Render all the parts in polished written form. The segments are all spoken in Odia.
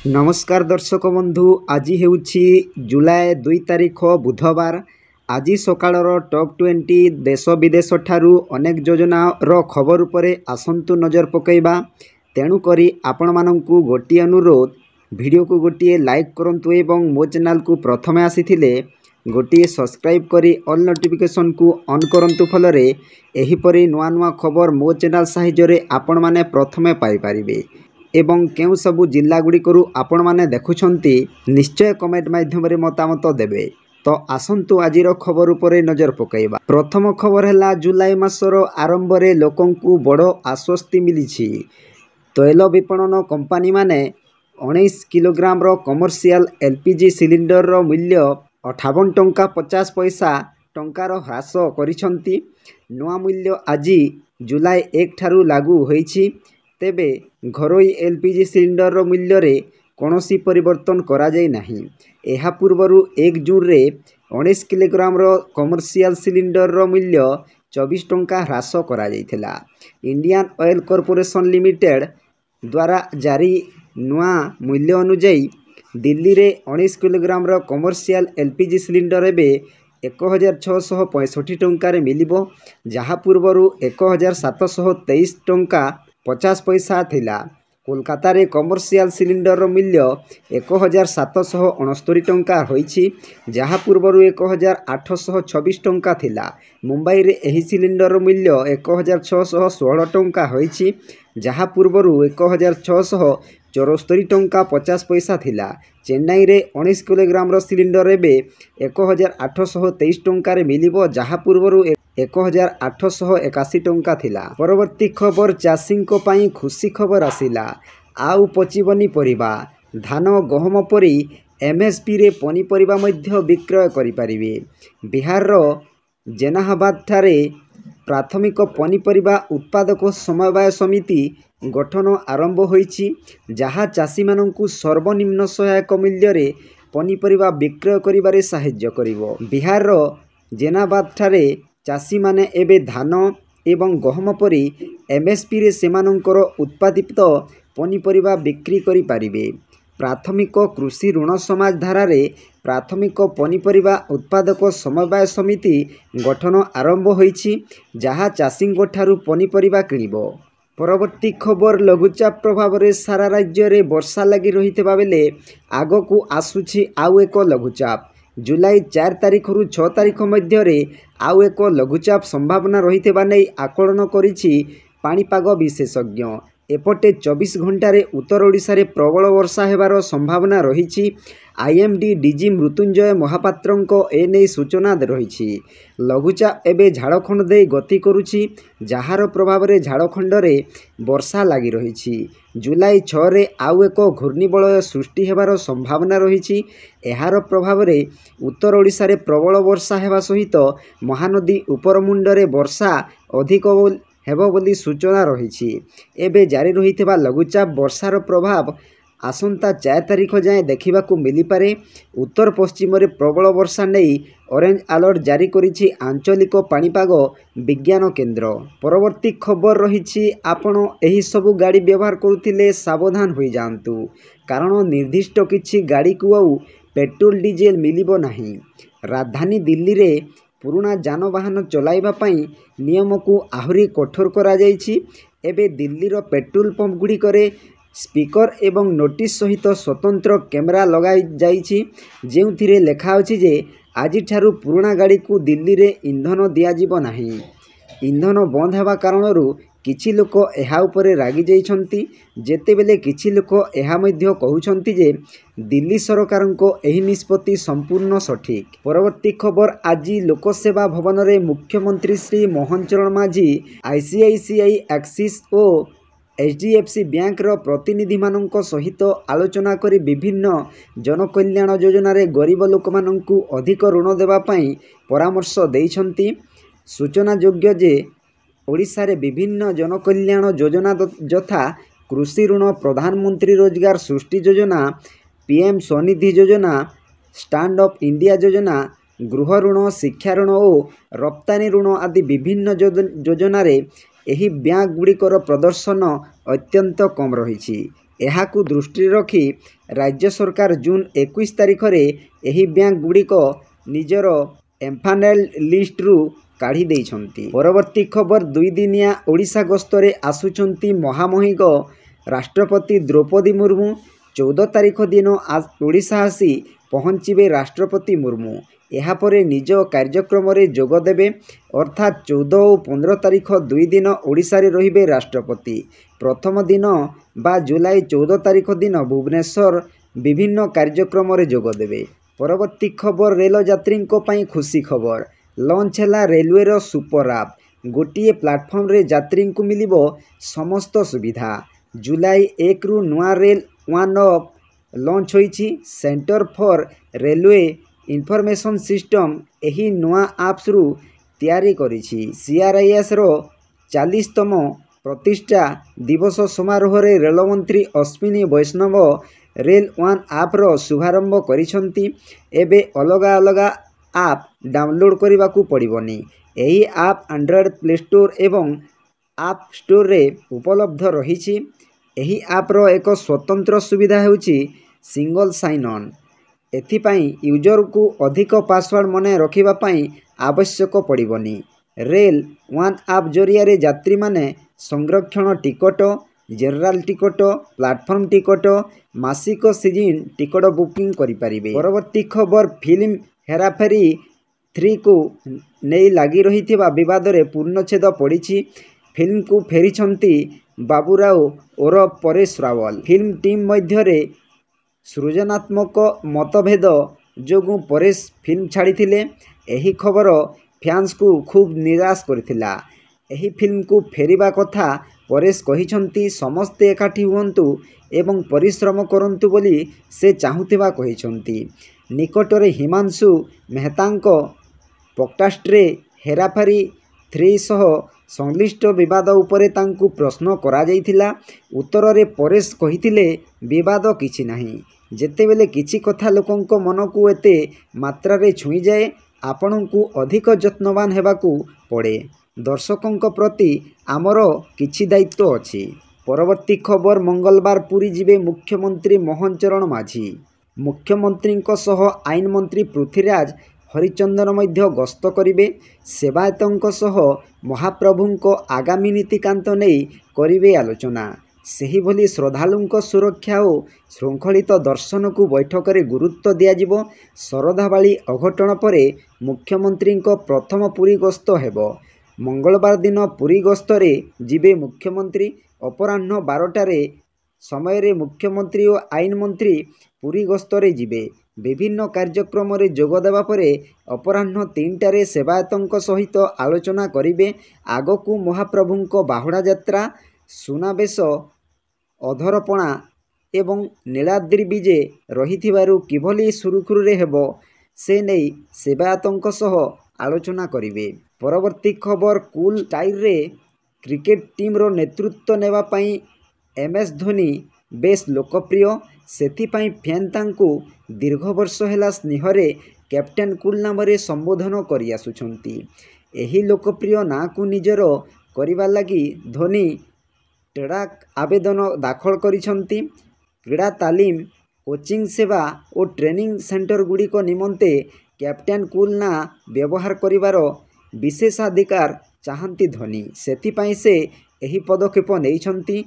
नमस्कार दर्शक बंधु, आज हेउछि जुलाई 2 तारिख बुधवार। आज सकाळर टॉप 20 देश विदेश ठारू अनेक योजनार खबर उपरे आसंतु नजर पकईबा। तेणु करी आपण मानंकु गोटी अनुरोध, वीडियो को गोटी लाइक करंतु एवं मो चैनल को प्रथमे आसीथिले गोटी सब्सक्राइब करी ऑल नोटिफिकेशन को ऑन करंतु, फलरे एहिपरि नुआ नुआ खबर मो चैनल साहाय्य आपण माने प्रथमे पाई परिबे। एवं केउ सबु जिल्ला गुड़िकरू आपण माने देखुछंती निश्चय कमेंट माध्यम रे मतामत देबे। तो आसंतु आजिर खबर उपरे नजर पकईबा। प्रथम खबर है जुलाई मासर आरंभ रे लोकंकु बड़ो आश्वस्ति मिलिछि। तैल विपणन कंपानी माने 19 किलोग्राम रो कमर्शियल एलपीजी सिलिंडर रो मूल्य 58 टंका 50 पैसा टंकार ह्रास करिछंती। नुआ मूल्य आज जुलाई 1 ठारू लागू होईछि। तेबे घरोई एलपीजी सिलिंडर मूल्य रे कोनोसी परिवर्तन करा जाय नाही। एहा पूर्वरु 1 जून रे 19 किलोग्राम रो कमर्शियल सिलिंडर मूल्य 24 टंका ह्रास करा जायथिला। इंडियन ऑयल कॉर्पोरेशन लिमिटेड द्वारा जारी नुआ मूल्य अनुଯାୟୀ दिल्ली रे 19 किलोग्राम रो कमर्शियल एलपीजी सिलिंडर एबे 1665 टंका रे मिलिबो, जहा पूर्वरु 1723 टंका 50 पैसा थिला। कोलकाता रे कमर्शियल सिलिंडर मूल्य 1769 टंका होईछि, जहा पूर्वरु 1826 टंका थिला। मुंबई रे एही सिलिंडर मूल्य 1616 टंका होईछि, जहा पूर्वरु 1674 टंका 50 पैसा थिला। चेन्नई रे 19 किलोग्राम रो सिलिंडर एबे 1823 टंका रे मिलिबो, जहा पूर्वरु 1881 टंका थिला। परवर्ती खबर, चाषी को पाई खुशी खबर आसिला। आउ पचिबनी परिबा। धान गहम परी एमएसपी रे पनीपरिबा मध्य विक्रय करि परिबे। बिहार रो जेनाहाबाद ठारे प्राथमिक पनीपरिबा उत्पादक समवाय समिति गठन आरंभ होईछि, जहा चाषी मानंकु सर्वनिम्न सहायक मूल्य रे पनीपरिबा विक्रय करिबारे सहाय्य करिवो। बिहार रो जेनाबाद ठारे चाषी माने एबे धान एवं गहम परी एमएसपी रे सेमानंकर उत्पादित पनीपरिबा बिक्री करि पारिबे। प्राथमिक कृषि ऋण समाज धारा रे प्राथमिक पनीपरिबा उत्पादक समवाय समिति गठन आरंभ होईछि, जहा चाषी ठारू पनीपरिबा किनिबो। परवर्ती खबर, लघुचाप प्रभाव रे सारा राज्य रे वर्षा लगी रहितबा बेले आगकू आसुछि आउ एक लघुचाप। जुलाई 4 तारिख रु 6 तारिख मध्य रे आउ एक लघुचाप संभावना रहितबा नै आकलन करिछि पाणीपाग विशेषज्ञ। एपटे 24 घंटा रे उत्तर ओडिशा रे प्रबल वर्षा हेबार संभावना रहिछि। आईएमडी डीजी मृत्युंजय महापात्रंको एनै सूचना रहिछि। लघुचाप एबे झारखंड दे गति करुछि, जहार प्रभाव रे झारखंड रे वर्षा लागि रहिछि। जुलाई 6 रे आउ एक घूर्णिबलय सृष्टि हेबार संभावना रहिछि। एहार प्रभाव रे उत्तर ओडिशा रे प्रबल वर्षा हेबा सहित महानदी उपरमुंड रे वर्षा अधिक हेबो बोली सूचना रहिछि। एबे जारी रहितबा लघुचाप वर्षार प्रभाव आसंता 4 तारिख जाए देखिबाकू मिली पारे। उत्तर पश्चिम रे प्रबल वर्षा नेई ऑरेंज अलर्ट जारी करिछि आंचलिक पाणीपाग विज्ञान केंद्र। परवर्ती खबर रहिछि, आपण एही सबु गाड़ी व्यवहार करुथिले सावधान होई जांतु, कारण निर्दिष्ट किछि गाड़ी को आउ पेट्रोल डीजेल मिलिबो नाही। राजधानी दिल्ली रे पुराना जानवाहन चलाइबा पई नियम को आहुरी कठोर करा जाइछि। एबे दिल्ली रो पेट्रोल पंप गुडी करे स्पीकर एवं नोटिस सहित स्वतंत्र कैमरा लगाई जाइछि, जेउथिरे लेखा अछि जे आज ठारू पुराना गाड़ी को दिल्ली रे इंधन दिया जिवो नाही। इंधन बंद हेबा कारणरू किछि लोक एहा उपरे रागी जाइछंती, जेतेबेले किछि लोक एहा मध्य कहउछंती जे दिल्ली सरकारको एही निष्पत्ति संपूर्ण सठिक। परवर्ती खबर, आज लोकसेवा भवन रे मुख्यमंत्री श्री मोहन चरण माझी आईसीआईसीआई एक्सिस और एचडीएफसी बैंक रो प्रतिनिधि मानक सहित आलोचना करी विभिन्न जनकल्याण योजना रे गरीब लोक मानकू अधिक ऋण देवा पई परामर्श देइछंती। सूचना योग्य जे ओडिशा रे विभिन्न जनकल्याण योजना यथा कृषि ऋण, प्रधानमंत्री रोजगार सृष्टि योजना, पीएम स्वनिधि योजना, स्टैंड अप इंडिया योजना, गृह ऋण, शिक्षा ऋण और रप्तानी ऋण आदि विभिन्न योजना रे एही बैंक गुड़िकर प्रदर्शन अत्यंत कम रही। ଏହାକୁ ଦୃଷ୍ଟିରେ ରଖି ରାଜ୍ୟ ସରକାର ଜୁନ୍ 21 ତାରିଖରେ ଏହି ବ୍ୟାଙ୍କଗୁଡ଼ିକ ନିଜର ଏମ୍ପାନେଲ୍ଡ ଲିଷ୍ଟରୁ କାଢ଼ି ଦେଇଛନ୍ତି। ପରବର୍ତ୍ତୀ ଖବର, 2 ଦିନିଆ ଓଡ଼ିଶା ଗସ୍ତରେ ଆସୁଛନ୍ତି ମହାମହିମ ରାଷ୍ଟ୍ରପତି ଦ୍ରୌପଦୀ ମୁର୍ମୁ। 14 ତାରିଖ ଦିନ ଓଡ଼ିଶା ଆସି ପହଞ୍ଚିବେ ରାଷ୍ଟ୍ରପତି ମୁର୍ମୁ। ଏହାପରେ ନିଜ କାର୍ଯ୍ୟକ୍ରମରେ ଯୋଗ ଦେବେ। ଅର୍ଥାତ୍ 14 ଓ 15 ତାରିଖ 2 ଦିନ ଓଡ଼ିଶାରେ ରହିବେ ରାଷ୍ଟ୍ରପତି। ପ୍ରଥମ ଦିନ ବା ଜୁଲାଇ 14 ତାରିଖ ଦିନ ଭୁବନେଶ୍ୱର ବିଭିନ୍ନ କାର୍ଯ୍ୟକ୍ରମରେ ଯୋଗ ଦେବେ। ପରବର୍ତ୍ତୀ ଖବର, ରେଳ ଯାତ୍ରୀଙ୍କ ପାଇଁ ଖୁସି ଖବର। ଲଞ୍ଚ ହେଲା ରେଲୱେର ସୁପର ଆପ୍। ଗୋଟିଏ ପ୍ଲାଟଫର୍ମରେ ଯାତ୍ରୀଙ୍କୁ ମିଳିବ ସମସ୍ତ ସୁବିଧା। ଜୁଲାଇ 1ରୁ ନୂଆ ରେଲ ୱାନ୍ ଆପ୍ ଲଞ୍ଚ ହୋଇଛି। Centre for railway information system ଏହି ନୂଆ ଆପ୍ସରୁ ତିଆରି କରିଛି। CRISର 40ତମ ପ୍ରତିଷ୍ଠା ଦିବସ ସମାରୋହରେ ରେଳମନ୍ତ୍ରୀ ଅଶ୍ୱିନୀ ବୈଷ୍ଣବ ରେଲ ୱାନ୍ ଆପ୍ର ଶୁଭାରମ୍ଭ କରିଛନ୍ତି। ଏବେ ଅଲଗା ଅଲଗା ଆପ୍ ଡାଉନଲୋଡ୍ କରିବାକୁ ପଡ଼ିବନି। ଏହି ଆପ୍ ଆଣ୍ଡ୍ରଏଡ୍ ପ୍ଲେ ଷ୍ଟୋର ଏବଂ ଆପ୍ ଷ୍ଟୋରରେ ଉପଲବ୍ଧ ରହିଛି। ଏହି ଆପ୍ର ଏକ ସ୍ୱତନ୍ତ୍ର ସୁବିଧା ହେଉଛି ସିଙ୍ଗଲ ସାଇନ୍ ଅନ୍। ଏଥିପାଇଁ ୟୁଜରକୁ ଅଧିକ ପାସୱାର୍ଡ ମନେ ରଖିବା ପାଇଁ ଆବଶ୍ୟକ ପଡ଼ିବନି। ରେଲ ୱାନ୍ ଆପ୍ ଜରିଆରେ ଯାତ୍ରୀମାନେ ସଂରକ୍ଷଣ ticket, general ticket, platform ticket, ମାସିକ ସିଜନ୍ ଟିକଟ ବୁକିଂ କରିପାରିବେ। ପରବର୍ତ୍ତୀ ଖବର, ଫିଲ୍ମ ହେରାଫେରି 3କୁ ନେଇ ଲାଗି ରହିଥିବା ବିବାଦରେ ପୂର୍ଣ୍ଣଚ୍ଛେଦ ପଡ଼ିଛି। ଫିଲ୍ମକୁ ଫେରିଛନ୍ତି ବାବୁରାଓ ଓରଫ ପରେଶ ରାୱଲ। ଫିଲ୍ମ ଟିମ୍ ମଧ୍ୟରେ ସୃଜନାତ୍ମକ ମତଭେଦ ଯୋଗୁଁ ପରେଶ ଫିଲ୍ମ ଛାଡ଼ିଥିଲେ। ଏହି ଖବର ଫ୍ୟାନ୍ସଙ୍କୁ ଖୁବ୍ ନିରାଶ କରିଥିଲା। ଏହି ଫିଲ୍ମକୁ ଫେରିବା କଥା ପରେଶ କହିଛନ୍ତି। ସମସ୍ତେ ଏକାଠି ହୁଅନ୍ତୁ ଏବଂ ପରିଶ୍ରମ କରନ୍ତୁ ବୋଲି ସେ ଚାହୁଁଥିବା କହିଛନ୍ତି। ନିକଟରେ ହିମାଂଶୁ ମେହତାଙ୍କ ପଡକାଷ୍ଟରେ ହେରାଫେରି 3 ସହ ସଂଶ୍ଳିଷ୍ଟ ବିବାଦ ଉପରେ ତାଙ୍କୁ ପ୍ରଶ୍ନ କରାଯାଇଥିଲା। ଉତ୍ତରରେ ପରେଶ କହିଥିଲେ, ବିବାଦ କିଛି ନାହିଁ। ଯେତେବେଳେ କିଛି କଥା ଲୋକଙ୍କ ମନକୁ ଏତେ ମାତ୍ରାରେ ଛୁଇଁଯାଏ, ଆପଣଙ୍କୁ ଅଧିକ ଯତ୍ନବାନ ହେବାକୁ ପଡ଼େ। ଦର୍ଶକଙ୍କ ପ୍ରତି ଆମର କିଛି ଦାୟିତ୍ୱ ଅଛି। ପରବର୍ତ୍ତୀ ଖବର, ମଙ୍ଗଳବାର ପୁରୀ ଯିବେ ମୁଖ୍ୟମନ୍ତ୍ରୀ ମୋହନ ଚରଣ ମାଝୀ। ମୁଖ୍ୟମନ୍ତ୍ରୀଙ୍କ ସହ ଆଇନମନ୍ତ୍ରୀ ପୃଥ୍ୱୀରାଜ ହରିଚନ୍ଦନ ମଧ୍ୟ ଗସ୍ତ କରିବେ। ସେବାୟତଙ୍କ ସହ ମହାପ୍ରଭୁଙ୍କ ଆଗାମୀ ନୀତିକାନ୍ତ ନେଇ କରିବେ ଆଲୋଚନା। ସେହିଭଳି ଶ୍ରଦ୍ଧାଳୁଙ୍କ ସୁରକ୍ଷା ଓ ଶୃଙ୍ଖଳିତ ଦର୍ଶନକୁ ବୈଠକରେ ଗୁରୁତ୍ୱ ଦିଆଯିବ। ଶରଧାବାଳି ଅଘଟଣ ପରେ ମୁଖ୍ୟମନ୍ତ୍ରୀଙ୍କ ପ୍ରଥମ ପୁରୀ ଗସ୍ତ ହେବ। ମଙ୍ଗଳବାର ଦିନ ପୁରୀ ଗସ୍ତରେ ଯିବେ ମୁଖ୍ୟମନ୍ତ୍ରୀ। ଅପରାହ୍ନ 12ଟାରେ ସମୟରେ ମୁଖ୍ୟମନ୍ତ୍ରୀ ଓ ଆଇନମନ୍ତ୍ରୀ ପୁରୀ ଗସ୍ତରେ ଯିବେ। ବିଭିନ୍ନ କାର୍ଯ୍ୟକ୍ରମରେ ଯୋଗ ଦେବା ପରେ ଅପରାହ୍ନ 3ଟାରେ ସେବାୟତଙ୍କ ସହିତ ଆଲୋଚନା କରିବେ। ଆଗକୁ ମହାପ୍ରଭୁଙ୍କ ବାହୁଡ଼ା ଯାତ୍ରା, ସୁନାବେଶ, ଅଧରପଣା ଏବଂ ନୀଳାଦ୍ରି ବିଜେ ରହିଥିବାରୁ କିଭଳି ସୁରୁଖୁରୁରେ ହେବ ସେ ନେଇ ସେବାୟତଙ୍କ ସହ ଆଲୋଚନା କରିବେ। ପରବର୍ତ୍ତୀ ଖବର, କୁଲ୍ ଷ୍ଟାଇଲରେ କ୍ରିକେଟ ଟିମ୍ର ନେତୃତ୍ୱ ନେବା ପାଇଁ MS ଧୋନି ବେଶ୍ ଲୋକପ୍ରିୟ। ସେଥିପାଇଁ ଫ୍ୟାନ୍ ତାଙ୍କୁ ଦୀର୍ଘ ବର୍ଷ ହେଲା ସ୍ନେହରେ କ୍ୟାପ୍ଟେନ୍ କୁଲ୍ ନାମରେ ସମ୍ବୋଧନ କରିଆସୁଛନ୍ତି। ଏହି ଲୋକପ୍ରିୟ ନାଁକୁ ନିଜର କରିବା ଲାଗି ଧୋନି ଟ୍ରେଡାକ୍ ଆବେଦନ ଦାଖଲ କରିଛନ୍ତି। କ୍ରୀଡ଼ା ତାଲିମ, କୋଚିଂ ସେବା ଓ ଟ୍ରେନିଂ ସେଣ୍ଟରଗୁଡ଼ିକ ନିମନ୍ତେ କ୍ୟାପ୍ଟେନ୍ କୁଲ୍ ନାଁ ବ୍ୟବହାର କରିବାର ବିଶେଷାଧିକାର ଚାହାନ୍ତି ଧୋନି। ସେଥିପାଇଁ ସେ ଏହି ପଦକ୍ଷେପ ନେଇଛନ୍ତି।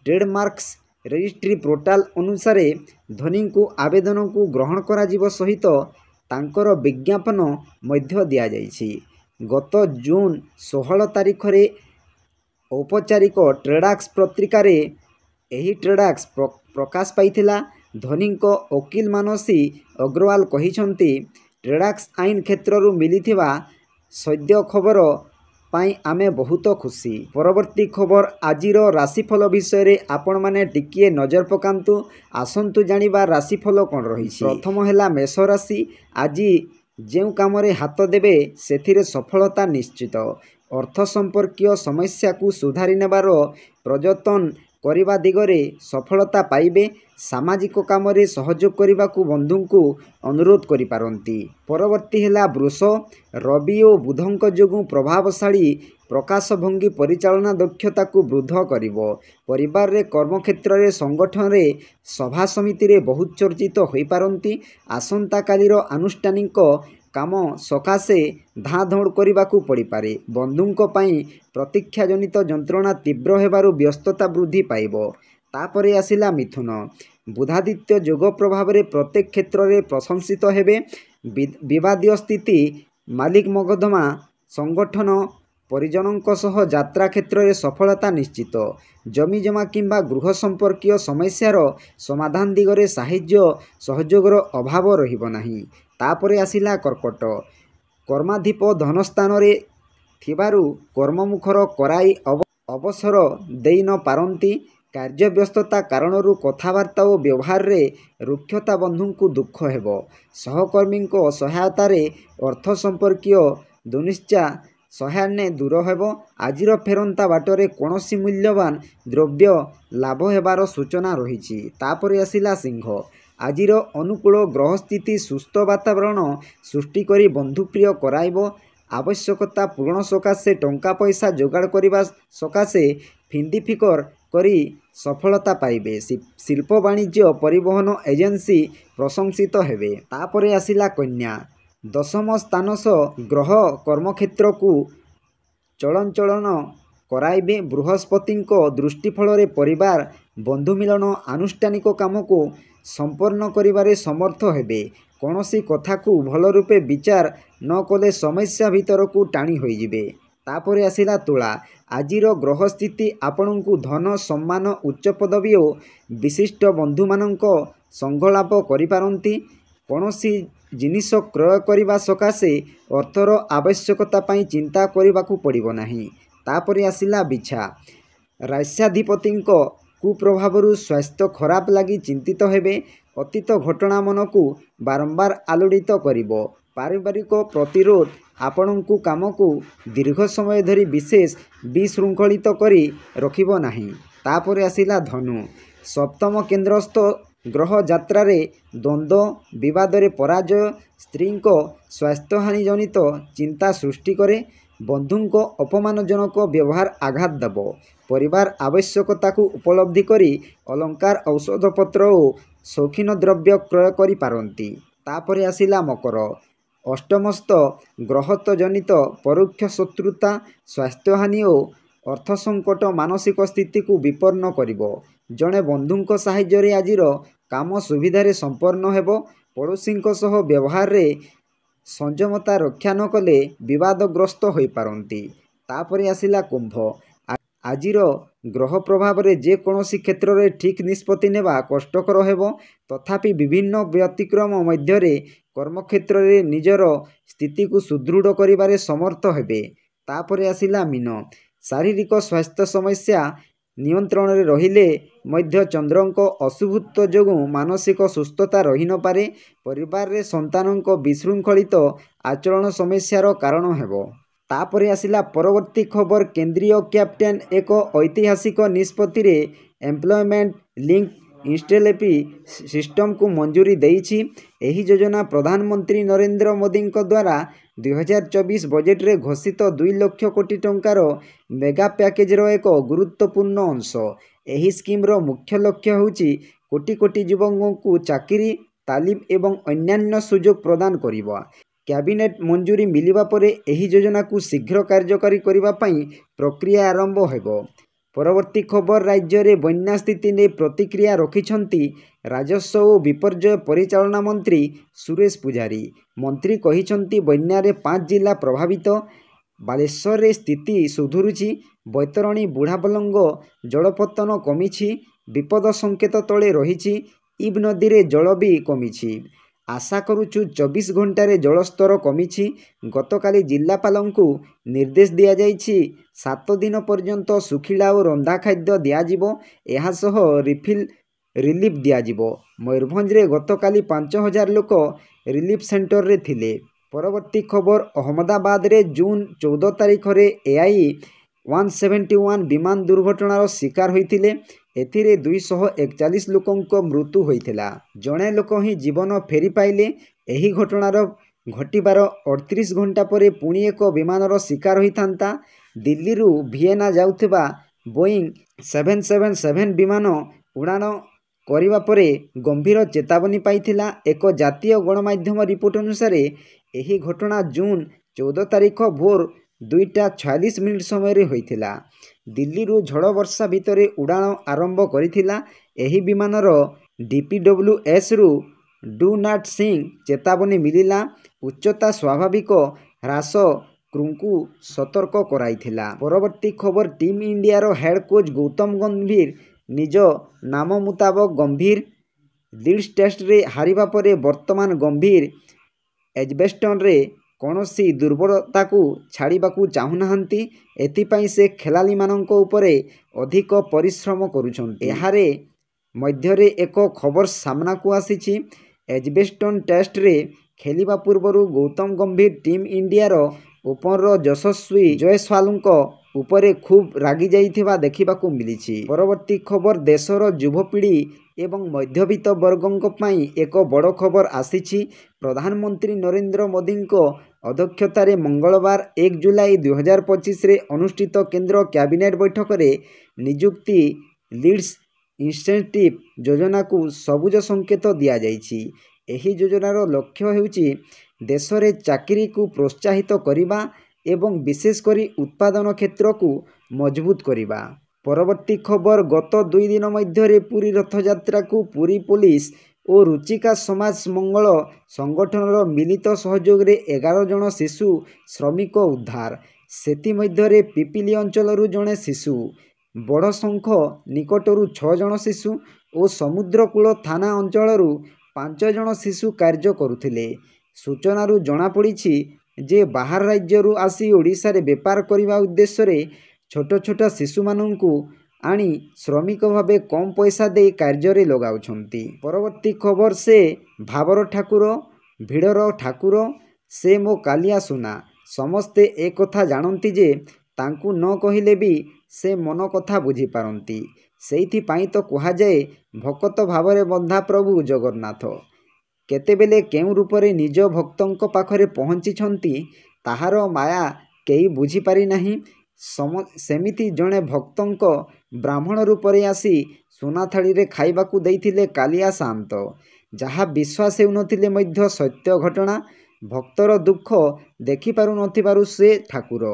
ଟ୍ରେଡମାର୍କସ ରେଜିଷ୍ଟ୍ରି ପୋର୍ଟାଲ ଅନୁସାରେ ଧୋନିଙ୍କୁ ଆବେଦନକୁ ଗ୍ରହଣ କରାଯିବା ସହିତ ତାଙ୍କର ବିଜ୍ଞାପନ ମଧ୍ୟ ଦିଆଯାଇଛି। ଗତ ଜୁନ୍ 16 ତାରିଖରେ ଔପଚାରିକ ଟ୍ରେଡାକ୍ସ ପତ୍ରିକାରେ ଏହି ଟ୍ରେଡାକ୍ସ ପ୍ରକାଶ ପାଇଥିଲା। ଧୋନିଙ୍କ ଓକିଲ ମାନସୀ ଅଗ୍ରୱାଲ କହିଛନ୍ତି, ଟ୍ରେଡାକ୍ସ ଆଇନ କ୍ଷେତ୍ରରୁ ମିଳିଥିବା ସଦ୍ୟ ଖବର ପାଇଁ ଆମେ ବହୁତ ଖୁସି। ପରବର୍ତ୍ତୀ ଖବର, ଆଜିର ରାଶିଫଳ ବିଷୟରେ ଆପଣମାନେ ଟିକିଏ ନଜର ପକାନ୍ତୁ। ଆସନ୍ତୁ ଜାଣିବା ରାଶିଫଳ କ'ଣ ରହିଛି। ପ୍ରଥମ ହେଲା ମେଷ ରାଶି। ଆଜି ଯେଉଁ କାମରେ ହାତ ଦେବେ ସେଥିରେ ସଫଳତା ନିଶ୍ଚିତ। ଅର୍ଥ ସମ୍ପର୍କୀୟ ସମସ୍ୟାକୁ ସୁଧାରି ନେବାର ପ୍ରଯତ୍ନ କରିବା ଦିଗରେ ସଫଳତା ପାଇବେ। ସାମାଜିକ କାମରେ ସହଯୋଗ କରିବାକୁ ବନ୍ଧୁଙ୍କୁ ଅନୁରୋଧ କରିପାରନ୍ତି। ପରବର୍ତ୍ତୀ ହେଲା ବୃଷ। ରବି ଓ ବୁଧଙ୍କ ଯୋଗୁଁ ପ୍ରଭାବଶାଳୀ ପ୍ରକାଶଭଙ୍ଗୀ ପରିଚାଳନା ଦକ୍ଷତାକୁ ବୃଦ୍ଧ କରିବ। ପରିବାରରେ, କର୍ମକ୍ଷେତ୍ରରେ, ସଂଗଠନରେ, ସଭା ସମିତିରେ ବହୁତ ଚର୍ଚ୍ଚିତ ହୋଇପାରନ୍ତି। ଆସନ୍ତାକାଲିର ଆନୁଷ୍ଠାନିକ କାମ ସକାଶେ ଧାଁ ଦୌଡ଼ କରିବାକୁ ପଡ଼ିପାରେ। ବନ୍ଧୁଙ୍କ ପାଇଁ ପ୍ରତୀକ୍ଷାଜନିତ ଯନ୍ତ୍ରଣା ତୀବ୍ର ହେବାରୁ ବ୍ୟସ୍ତତା ବୃଦ୍ଧି ପାଇବ। ତାପରେ ଆସିଲା ମିଥୁନ। ବୁଧାଦିତ୍ୟ ଯୋଗ ପ୍ରଭାବରେ ପ୍ରତ୍ୟେକ କ୍ଷେତ୍ରରେ ପ୍ରଶଂସିତ ହେବେ। ବିବାଦୀୟ ସ୍ଥିତି, ମାଲିକ ମକଦ୍ଦମା, ସଂଗଠନ, ପରିଜନଙ୍କ ସହ ଯାତ୍ରା କ୍ଷେତ୍ରରେ ସଫଳତା ନିଶ୍ଚିତ। ଜମିଜମା କିମ୍ବା ଗୃହ ସମ୍ପର୍କୀୟ ସମସ୍ୟାର ସମାଧାନ ଦିଗରେ ସାହାଯ୍ୟ ସହଯୋଗର ଅଭାବ ରହିବ ନାହିଁ। ତାପରେ ଆସିଲା କର୍କଟ। କର୍ମାଧିପ ଧନସ୍ଥାନରେ ଥିବାରୁ କର୍ମମୁଖର କରାଇ ଅବସର ଦେଇ ନ ପାରନ୍ତି। କାର୍ଯ୍ୟବ୍ୟସ୍ତତା କାରଣରୁ କଥାବାର୍ତ୍ତା ଓ ବ୍ୟବହାରରେ ରୁକ୍ଷତା ବନ୍ଧୁଙ୍କୁ ଦୁଃଖ ହେବ। ସହକର୍ମୀଙ୍କ ସହାୟତାରେ ଅର୍ଥ ସମ୍ପର୍କୀୟ ଦୁନିଶ୍ଚା ସହାୟାନ୍ୟ ଦୂର ହେବ। ଆଜିର ଫେରନ୍ତା ବାଟରେ କୌଣସି ମୂଲ୍ୟବାନ ଦ୍ରବ୍ୟ ଲାଭ ହେବାର ସୂଚନା ରହିଛି। ତାପରେ ଆସିଲା ସିଂହ। ଆଜିର ଅନୁକୂଳ ଗ୍ରହସ୍ଥିତି ସୁସ୍ଥ ବାତାବରଣ ସୃଷ୍ଟି କରି ବନ୍ଧୁପ୍ରିୟ କରାଇବ। ଆବଶ୍ୟକତା ପୂରଣ ସକାଶେ ଟଙ୍କା ପଇସା ଯୋଗାଡ଼ କରିବା ସକାଶେ ଫିନ୍ଦିଫିକର କରି ସଫଳତା ପାଇବେ। ଶିଳ୍ପ, ବାଣିଜ୍ୟ, ପରିବହନ ଏଜେନ୍ସି ପ୍ରଶଂସିତ ହେବେ। ତାପରେ ଆସିଲା କନ୍ୟା। ଦଶମ ସ୍ଥାନସ ଗ୍ରହ କର୍ମକ୍ଷେତ୍ରକୁ ଚଳଚଞ୍ଚଳ କରାଇବେ। ବୃହସ୍ପତିଙ୍କ ଦୃଷ୍ଟି ଫଳରେ ପରିବାର, ବନ୍ଧୁ ମିଳନ, ଆନୁଷ୍ଠାନିକ କାମକୁ ସମ୍ପନ୍ନ କରିବାରେ ସମର୍ଥ ହେବେ। କୌଣସି କଥାକୁ ଭଲ ରୂପେ ବିଚାର ନ କଲେ ସମସ୍ୟା ଭିତରକୁ ଟାଣି ହୋଇଯିବେ। ତାପରେ ଆସିଲା ତୁଳା। ଆଜିର ଗ୍ରହସ୍ଥିତି ଆପଣଙ୍କୁ ଧନ, ସମ୍ମାନ, ଉଚ୍ଚ ପଦବୀ ଓ ବିଶିଷ୍ଟ ବନ୍ଧୁମାନଙ୍କ ସଙ୍ଗଲାଭ କରିପାରନ୍ତି। କୌଣସି ଜିନିଷ କ୍ରୟ କରିବା ସକାଶେ ଅର୍ଥର ଆବଶ୍ୟକତା ପାଇଁ ଚିନ୍ତା କରିବାକୁ ପଡ଼ିବ ନାହିଁ। ତାପରେ ଆସିଲା ବିଛା। ରାସ୍ୟାଧିପତିଙ୍କ କୁପ୍ରଭାବରୁ ସ୍ୱାସ୍ଥ୍ୟ ଖରାପ ଲାଗି ଚିନ୍ତିତ ହେବେ। ଅତୀତ ଘଟଣା ମନକୁ ବାରମ୍ବାର ଆଲୋଡ଼ିତ କରିବ। ପାରିବାରିକ ପ୍ରତିରୋଧ ଆପଣଙ୍କୁ କାମକୁ ଦୀର୍ଘ ସମୟ ଧରି ବିଶେଷ ବିଶୃଙ୍ଖଳିତ କରି ରଖିବ ନାହିଁ। ତାପରେ ଆସିଲା ଧନୁ। ସପ୍ତମ କେନ୍ଦ୍ରସ୍ଥ ଗ୍ରହ ଯାତ୍ରାରେ ଦ୍ୱନ୍ଦ୍ୱ, ବିବାଦରେ ପରାଜୟ, ସ୍ତ୍ରୀଙ୍କ ସ୍ୱାସ୍ଥ୍ୟହାନି ଜନିତ ଚିନ୍ତା ସୃଷ୍ଟି କରେ। ବନ୍ଧୁଙ୍କ ଅପମାନଜନକ ବ୍ୟବହାର ଆଘାତ ଦେବ। ପରିବାର ଆବଶ୍ୟକତାକୁ ଉପଲବ୍ଧି କରି ଅଲଙ୍କାର, ଔଷଧପତ୍ର ଓ ସୌଖିନ ଦ୍ରବ୍ୟ କ୍ରୟ କରିପାରନ୍ତି। ତାପରେ ଆସିଲା ମକର। ଅଷ୍ଟମସ୍ଥ ଗ୍ରହତ୍ୱ ଜନିତ ପରୋକ୍ଷ ଶତ୍ରୁତା, ସ୍ୱାସ୍ଥ୍ୟହାନି ଓ ଅର୍ଥସଙ୍କଟ ମାନସିକ ସ୍ଥିତିକୁ ବିପନ୍ନ କରିବ। ଜଣେ ବନ୍ଧୁଙ୍କ ସାହାଯ୍ୟରେ ଆଜିର କାମ ସୁବିଧାରେ ସମ୍ପନ୍ନ ହେବ। ପଡ଼ୋଶୀଙ୍କ ସହ ବ୍ୟବହାରରେ ସଂଯମତା ରକ୍ଷା ନ କଲେ ବିବାଦଗ୍ରସ୍ତ ହୋଇପାରନ୍ତି। ତାପରେ ଆସିଲା କୁମ୍ଭ। ଆଜିର ଗ୍ରହ ପ୍ରଭାବରେ ଯେକୌଣସି କ୍ଷେତ୍ରରେ ଠିକ୍ ନିଷ୍ପତ୍ତି ନେବା କଷ୍ଟକର ହେବ। ତଥାପି ବିଭିନ୍ନ ବ୍ୟତିକ୍ରମ ମଧ୍ୟରେ କର୍ମକ୍ଷେତ୍ରରେ ନିଜର ସ୍ଥିତିକୁ ସୁଦୃଢ଼ କରିବାରେ ସମର୍ଥ ହେବେ। ତାପରେ ଆସିଲା ମୀନ। ଶାରୀରିକ ସ୍ୱାସ୍ଥ୍ୟ ସମସ୍ୟା ନିୟନ୍ତ୍ରଣରେ ରହିଲେ ମଧ୍ୟ ଚନ୍ଦ୍ରଙ୍କ ଅଶୁଭତ୍ୱ ଯୋଗୁଁ ମାନସିକ ସୁସ୍ଥତା ରହିନପାରେ। ପରିବାରରେ ସନ୍ତାନଙ୍କ ବିଶୃଙ୍ଖଳିତ ଆଚରଣ ସମସ୍ୟାର କାରଣ ହେବ। ତାପରେ ଆସିଲା ପରବର୍ତ୍ତୀ ଖବର। କେନ୍ଦ୍ରୀୟ କ୍ୟାବିନେଟ୍ ଏକ ଐତିହାସିକ ନିଷ୍ପତ୍ତିରେ ଏମ୍ପ୍ଲୟମେଣ୍ଟ ଲିଙ୍କ୍ଡ ଇନ୍ସେଣ୍ଟିଭ୍ ସିଷ୍ଟମକୁ ମଞ୍ଜୁରି ଦେଇଛି। ଏହି ଯୋଜନା ପ୍ରଧାନମନ୍ତ୍ରୀ ନରେନ୍ଦ୍ର ମୋଦିଙ୍କ ଦ୍ୱାରା 2024 ବଜେଟରେ ଘୋଷିତ 2 ଲକ୍ଷ କୋଟି ଟଙ୍କାର ମେଗା ପ୍ୟାକେଜର ଏକ ଗୁରୁତ୍ୱପୂର୍ଣ୍ଣ ଅଂଶ। ଏହି ସ୍କିମ୍ର ମୁଖ୍ୟ ଲକ୍ଷ୍ୟ ହେଉଛି କୋଟି କୋଟି ଯୁବକଙ୍କୁ ଚାକିରି, ତାଲିମ ଏବଂ ଅନ୍ୟାନ୍ୟ ସୁଯୋଗ ପ୍ରଦାନ କରିବା। କ୍ୟାବିନେଟ୍ ମଞ୍ଜୁରି ମିଳିବା ପରେ ଏହି ଯୋଜନାକୁ ଶୀଘ୍ର କାର୍ଯ୍ୟକାରୀ କରିବା ପାଇଁ ପ୍ରକ୍ରିୟା ଆରମ୍ଭ ହେବ। ପରବର୍ତ୍ତୀ ଖବର। ରାଜ୍ୟରେ ବନ୍ୟା ସ୍ଥିତି ନେଇ ପ୍ରତିକ୍ରିୟା ରଖିଛନ୍ତି ରାଜସ୍ୱ ଓ ବିପର୍ଯ୍ୟୟ ପରିଚାଳନା ମନ୍ତ୍ରୀ ସୁରେଶ ପୂଝାରୀ। ମନ୍ତ୍ରୀ କହିଛନ୍ତି, ବନ୍ୟାରେ 5 ଜିଲ୍ଲା ପ୍ରଭାବିତ। ବାଲେଶ୍ୱରରେ ସ୍ଥିତି ସୁଧୁରୁଛି। ବୈତରଣୀ, ବୁଢ଼ାବଲଙ୍ଗ ଜଳପତ୍ତନ କମିଛି। ବିପଦ ସଙ୍କେତ ତଳେ ରହିଛି। ଇବ୍ ନଦୀରେ ଜଳ ବି କମିଛି। ଆଶା କରୁଛୁ 24 ଘଣ୍ଟାରେ ଜଳସ୍ତର କମିଛି। ଗତକାଲି ଜିଲ୍ଲାପାଳଙ୍କୁ ନିର୍ଦ୍ଦେଶ ଦିଆଯାଇଛି 7 ଦିନ ପର୍ଯ୍ୟନ୍ତ ଶୁଖିଲା ଓ ରନ୍ଧା ଖାଦ୍ୟ ଦିଆଯିବ। ଏହା ସହ ରିଲିଫ୍ ଦିଆଯିବ। ମୟୂରଭଞ୍ଜରେ ଗତକାଲି 5000 ଲୋକ ରିଲିଫ୍ ସେଣ୍ଟରରେ ଥିଲେ। ପରବର୍ତ୍ତୀ ଖବର। ଅହମ୍ମଦାବାଦରେ ଜୁନ୍ 14 ତାରିଖରେ AI-171 ବିମାନ ଦୁର୍ଘଟଣାର ଶିକାର ହୋଇଥିଲେ। एथिरे 241 लोकंक मृत्यु होइथिला। जणे लोक ही जीवन फेरी पाइले। एही घटनार घटिबार 38 घंटा परे पुणी एक विमानर शिकार होइथांता। दिल्ली भिएना जाउथिबा बोइंग 777 विमान उड़ान करिबा परे गंभीर चेतावनी पाइथिला। एक जातीय गणमाध्यम रिपोर्ट अनुसार एही घटना जून 14 तारिख भोर 2:46 समय होइथिला। दिल्ली झड़ वर्षा भितर उड़ान आरंभ करिथिला। एही विमानर DPWS रु डू नॉट सिंक चेतावनी मिलिला। उच्चता स्वाभाविक ह्रास क्रूଙ୍କୁ सतर्क कराइथिला। परवर्ती खबर टीम इंडिया रो हेड कोच गौतम गंभीर निज नाम मुताबक गंभीर लीड्स टेस्ट रे हारिबा परे वर्तमान गंभीर एजबेस्टन रे कौनसी दुर्बलता को छाड़िबाकू चाहुनाहांती। एथिपाई से खेलाड़ी मानक उपरे अधिक परिश्रम करुछंती। एहारे मध्यरे एक खबर सामना को आसीछि। एजबेस्टन टेस्ट रे खेलिबा पूर्वरु गौतम गंभीर टीम इंडिया रो ओपनर यशस्वी जयसवालଙ୍କ उपरे खूब रागी जाइथिबा देखिबाकू मिलिछि। परवर्ती खबर देशर युवपीढ़ी एवं मध्यवित्त वर्गଙ୍କ ପାଇଁ एक बड़ खबर आसीछि। प्रधानमंत्री नरेंद्र मोदीଙ୍କ अध्यक्षतार मंगलवार 1 जुलाई 2025 रे अनुष्ठित केंद्र कैबिनेट बैठक रे नियुक्ति लीड्स इंसेंटिव योजना को सबुज संकेत दिया जाइछि। एही योजनार लक्ष्य हेउछि देश रे चाकरी को प्रोत्साहित करिबा एवं विशेष करी उत्पादन क्षेत्र को मजबूत करिबा। परवर्ती खबर गत 2 दिन मध्य पुरी रथयात्रा को पुरी पुलिस और रुचिका समाज मंगल संगठनर मिलित सहयोग रे 11 जन शिशु श्रमिक उद्धार। सेति मध्य पिपिली अंचल जड़े शिशु, बड़शंख निकटरू 6 जन शिशु और समुद्रकूल थाना अंचल 5 जन शिशु कार्य करुथिले। सूचनारू जनापड़ी जे बाहर राज्यरू आसी ओडिशा रे बेपार करने उद्देश्य रे छोट छोट शिशु मानू आनी श्रमिक भावे कम पैसा दे कार्य रे लगाउछंती। परवर्ती खबर से भावर ठाकुर भिड़र ठाकुर से मो कालिया सुना। समस्ते एक कथा जानती जे तांकू न कहिले भी से मन कथा बुझी पारंती। सेइथि पाई तो कहा जाए भक्त भावरे बंधा प्रभु जगन्नाथ केतेबेले केउ रूपरे निज भक्तंक पाखरे पहुंचिछंती ताहार माया केई बुझी पारि नाही। सेमिति जड़े भक्तंक ब्राह्मण रूपरे आसी सुना थाली रे खाइबाकू देइथिले कालिया शांत। जहा विश्वास हेउनथिले मध्य सत्य घटना। भक्तर दुख देखि पारु नथिबारु से ठाकुर।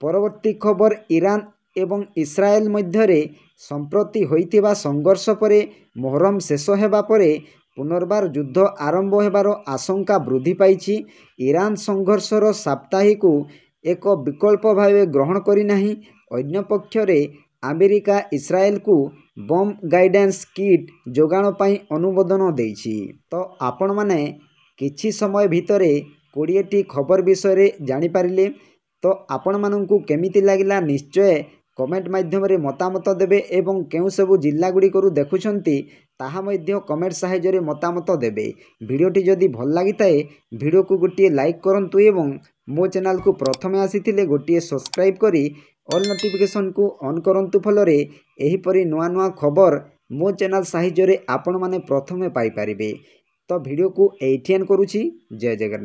परवर्ती खबर ईरान एवं इस्राएल मध्यरे संप्रति होइतिबा संघर्ष परे मोहरम शेष हेबा परे पुनर्बार युद्ध आरंभ हेबार आशंका वृद्धि पाइछि। ईरान संघर्षर साप्ताहिक एक विकल्प भावे ग्रहण करि नाही। अन्य पक्षरे अमेरिका इस्राएल को बम गाइडेंस किट जोगाण पाई अनुमोदन देइछि। तो आपण माने किछि समय भितरे 20टी खबर विषय जानि पारिले। तो आपण माननकु केमिति लागिला निश्चय कमेंट माध्यम रे मतामत देबे एवं केउ सबु जिल्ला गुड़िकरू देखुछंती ताहा मध्य कमेंट साहाय्य मतामत देबे। वीडियोटी जदि भल लागिताए वीडियो को गोटे लाइक करंतु एवं मो चैनल को प्रथमे आसीथिले गोटे सब्सक्राइब करी ऑल नोटिफिकेशन को ऑन करंतु फलरे एही परी नुआ नुआ खबर मो चैनल साहाय्य आपण माने प्रथमे पाई परिबे। तो वीडियो को एठी एंड करूछि। जय जगन्नाथ।